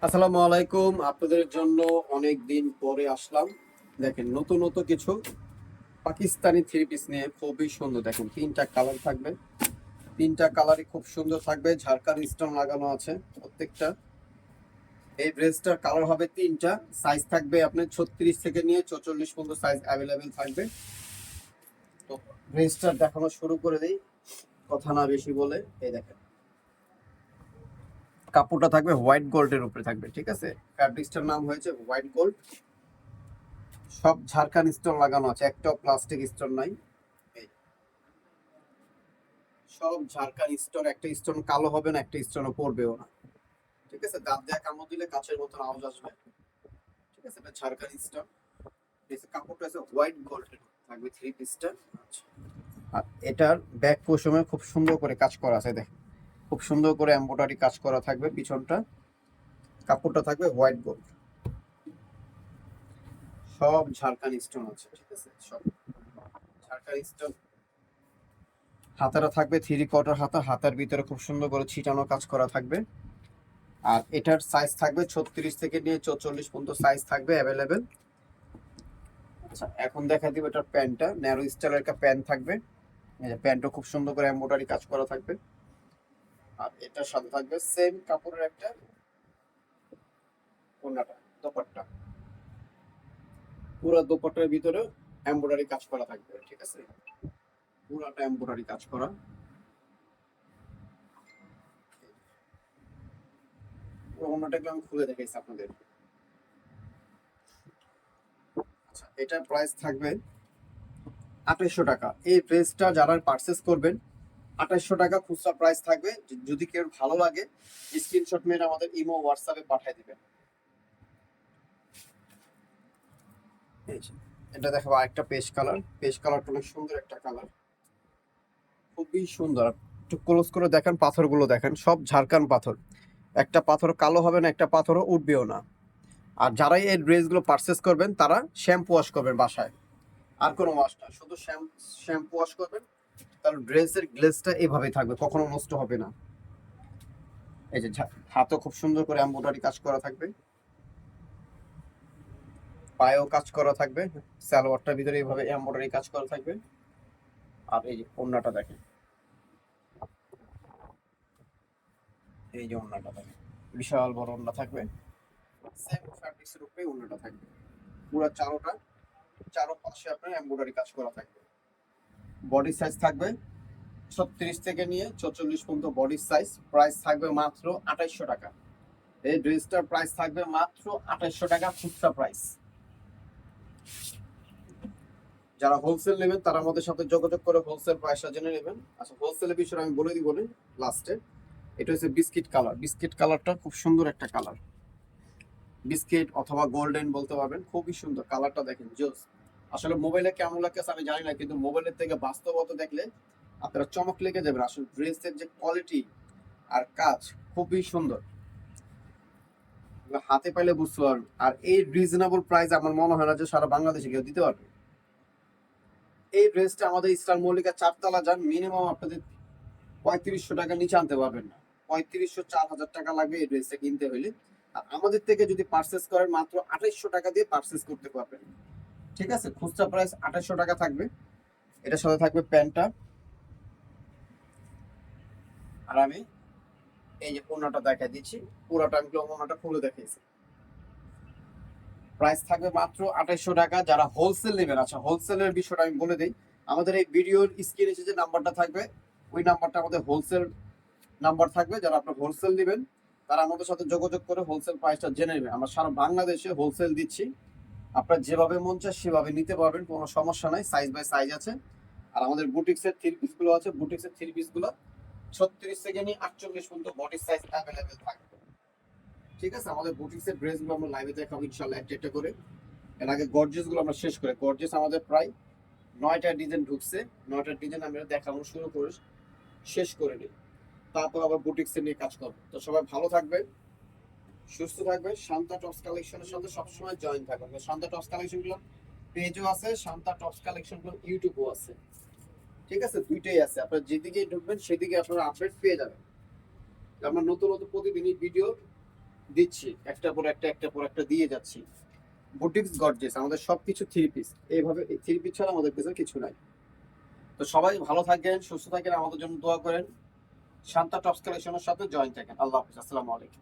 আসসালামু আলাইকুম। আপনাদের জন্য অনেক দিন পরে আসলাম। দেখেন নতুন নতুন কিছু পাকিস্তানি থ্রি পিস নিয়ে খুবই সুন্দর। দেখেন তিনটা কালার থাকবে, তিনটা কালারই খুব সুন্দর থাকবে। ঝাড়খান স্টোন লাগানো আছে প্রত্যেকটা। এই ড্রেসটার কালার হবে তিনটা, সাইজ থাকবে আপনার 36 থেকে নিয়ে 44 পর্যন্ত সাইজ অ্যাভেলেবেল থাকবে। তো ড্রেসটা দেখানো শুরু করে দেই, কথা না বেশি বলে। এই দেখেন কাপড়টা থাকবে হোয়াইট গোল্ডের উপরে থাকবে, ঠিক আছে। ফ্যাব্রিক্সটার নাম হয়েছে হোয়াইট গোল্ড। সব ঝাড়খান স্টোন লাগানো আছে, একটাও প্লাস্টিক স্টোন নাই। এই সব ঝাড়খান স্টোন, একটা স্টোন কালো হবে না, একটা স্টোনও পড়বেও না, ঠিক আছে। দাঁত দিয়ে কামড় দিলে কাছের মতন আওয়াজ আসবে, ঠিক আছে। এটা ঝাড়খান স্টোন। কাপড়টা আছে হোয়াইট গোল্ড থাকবে থ্রি পিসটা। আচ্ছা, আর এটার ব্যাক পশমে খুব সুন্দর করে কাজ করা আছে, দেখেন খুব সুন্দর করে এমব্রয়ডারি কাজ করা থাকবে পিছনটা। কাপড়টা থাকবে হোয়াইট গোল্ড, সব ঝাড়খান স্টোন আছে, ঠিক আছে। সব ঝাড়খান স্টোন। হাতাটা থাকবে থ্রি কোয়ার্টার হাতা, হাতার ভিতরে খুব সুন্দর করে ছিটানো কাজ করা থাকবে। আর এটার সাইজ থাকবে 36 থেকে নিয়ে 44 পর্যন্ত সাইজ থাকবে অ্যাভেলেবেল। আচ্ছা, এখন দেখা দিব এটার প্যান্টটা। ন্যারো স্টাইলের একটা প্যান্ট থাকবে, এই যে প্যান্টও খুব সুন্দর করে এমব্রয়ডারি কাজ করা থাকবে। আর এটার সাথে থাকবে সেম কাপড়ের একটা ওড়নাটা, দোপাট্টা। পুরো দোপাট্টার ভিতরে এমব্রয়ডারি কাজ করা থাকবে, ঠিক আছে। পুরাটা এমব্রয়ডারি কাজ করা। পুরো ওড়নাটাকে আমি খুলে দেখাইছি আপনাদের। আচ্ছা, এটার প্রাইস থাকবে 2800 টাকা। এই ড্রেসটা যারা পারচেস করবেন 2800 টাকা খুচরা প্রাইস থাকবে। যদি কেউ ভালো লাগে স্ক্রিনশট মেরে আমাদের ইমো হোয়াটসঅ্যাপে পাঠিয়ে দিবেন। এই যে, এটা দেখাবো আরেকটা পেস্ট কালার। পেস্ট কালারটা অনেক সুন্দর একটা কালার, খুবই সুন্দর। একটু ক্লোজ করে দেখেন, পাথরগুলো দেখেন, সব ঝাড়খান পাথর। একটা পাথর কালো হবে না, একটা পাথরও উঠবেও না। আর যারাই এই ড্রেসগুলো পারচেস করবেন তারা শ্যাম্পু ওয়াশ করবেন বাসায়, আর কোনো ওয়াশ না, শুধু শ্যাম্পু ওয়াশ করবেন। তার ড্রেসের গ্লেজটা এভাবেই থাকবে, কখনো নষ্ট হবে না। এই যে হাতও খুব সুন্দর করে এমব্রয়ডারি কাজ করা থাকবে, পায়েও কাজ করা থাকবে। সালোয়ারটার ভিতরে এইভাবে এমব্রয়ডারি কাজ করা থাকবে। আর এই যে ওড়নাটা দেখেন, এই যে ওড়নাটা দেখেন, বিশাল বড় ওড়না থাকবে। সেম ফ্যাব্রিক্সের উপরে ওড়নাটা থাকবে। পুরো চারো পাশে আপনার এমব্রয়ডারি কাজ করা থাকবে। বডি সাইজ থাকবে 36 থেকে নিয়ে 44 পর্যন্ত বডি সাইজ। প্রাইস থাকবে মাত্র 2800 টাকা। এই ড্রেসটার প্রাইস থাকবে মাত্র 2800 টাকা খুচরা প্রাইস। যারা হোলসেল নেবেন তারা আমাদের সাথে যোগাযোগ করে হোলসেল প্রাইসটা জেনে নেবেন। আচ্ছা, হোলসেলের বিষয়ে আমি বলে দিব লাস্টে। এটা হচ্ছে বিস্কিট কালার। বিস্কিট কালারটা খুব সুন্দর একটা কালার, বিস্কিট অথবা গোল্ডেন বলতে পারবেন। খুবই সুন্দর কালারটা দেখেন, জোস। আসলে মোবাইলে কেমন লাগছে আমি জানি না, কিন্তু মোবাইলের থেকে বাস্তবতা দেখলে আপনারা চমক লেগে যাবেন। আসলে ড্রেসের যে কোয়ালিটি আর কাজ খুবই সুন্দর, হাতে পাইলে বুঝতে পারবেন। আর এই রিজনেবল প্রাইস আমার মনে হয় না যে সারা বাংলাদেশে কেউ দিতে পারবে। এই ড্রেসটা আমাদের স্টার মল্লিকা 4 তলা যান, মিনিমাম আপনাদের 3500 টাকা নিচে আনতে পারবেন না। 3500 4000 টাকা লাগবে এই ড্রেসটা কিনতে হইলে। আর আমাদের থেকে যদি পারচেস করেন মাত্র 2800 টাকা দিয়ে পারচেস করতে পারবেন, ঠিক আছে। খুচরা প্রাইস 2800 টাকা থাকবে। এটার সাথে থাকবে প্যান্টটা। আর আমি এই যে ওড়নাটা দেখাই দিচ্ছি, পুরোটা আমি ওড়নাটা খুলে দেখাইছি। প্রাইস থাকবে মাত্র 2800 টাকা যারা হোলসেল নেবেন। আচ্ছা, হোলসেলের বিষয়টা আমি বলে দিই। আমাদের এই ভিডিওর স্ক্রিনে যে নাম্বারটা থাকবে ওই নাম্বারটা আমাদের হোলসেল নাম্বার থাকবে। যারা আপনার হোলসেল নেবেন তারা আমাদের সাথে যোগাযোগ করে হোলসেল প্রাইসটা জেনে নেবেন। আমরা সারা বাংলাদেশে হোলসেল দিচ্ছি, আপনার যেভাবে মন চায় সেভাবে নিতে পারবেন, কোনো সমস্যা নাই। সাইজ বাই সাইজ আছে। আর আমাদের বুটিক্সের থ্রি পিসগুলো আছে, বুটিক্সের থ্রি পিসগুলো 36 থেকে নিয়ে 48 পর্যন্ত বডি সাইজ অ্যাভেলেবেল থাকবে, ঠিক আছে। আমাদের বুটিক্সের ড্রেসগুলো আমরা লাইভে দেখাবো ইনশাআল্লাহ একটা একটা করে। এর আগে গর্জিয়াস গুলো আমরা শেষ করে, গর্জিয়াস আমাদের প্রায় 9টা ডিজাইন ঢুকছে। 9টা ডিজাইন আমরা দেখানো শুরু করে শেষ করে নিই, তারপর আবার বুটিক্সে নিয়ে কাজ করবো। তো সবাই ভালো থাকবে, সুস্থ থাকবে। শান্তা টপস কালেকশনের সাথে সবসময় জয়েন থাকবে। শান্তা টপস কালেকশন গুলো পেজও আছে, শান্তা টপস কালেকশন গুলো ইউটিউবও আছে, ঠিক আছে। দুইটাই আছে, আপনারা যেদিকে ঢুকবেন সেদিকে আপনারা আপডেট পেয়ে যাবেন। আমরা নতুন নতুন প্রতিদিনই ভিডিও দিচ্ছি, একটার পর একটা দিয়ে যাচ্ছি। বুটিক্স গর্জিয়াস, আমাদের সবকিছু থ্রি পিস। এইভাবে থ্রি পিস ছাড়া আমাদের কাছে কিছু নাই। তো সবাই ভালো থাকেন, সুস্থ থাকেন, আমাদের জন্য দোয়া করেন। শান্তা টপস কালেকশনের সাথে জয়েন থাকেন। আল্লাহ হাফিজ, আসসালামু আলাইকুম।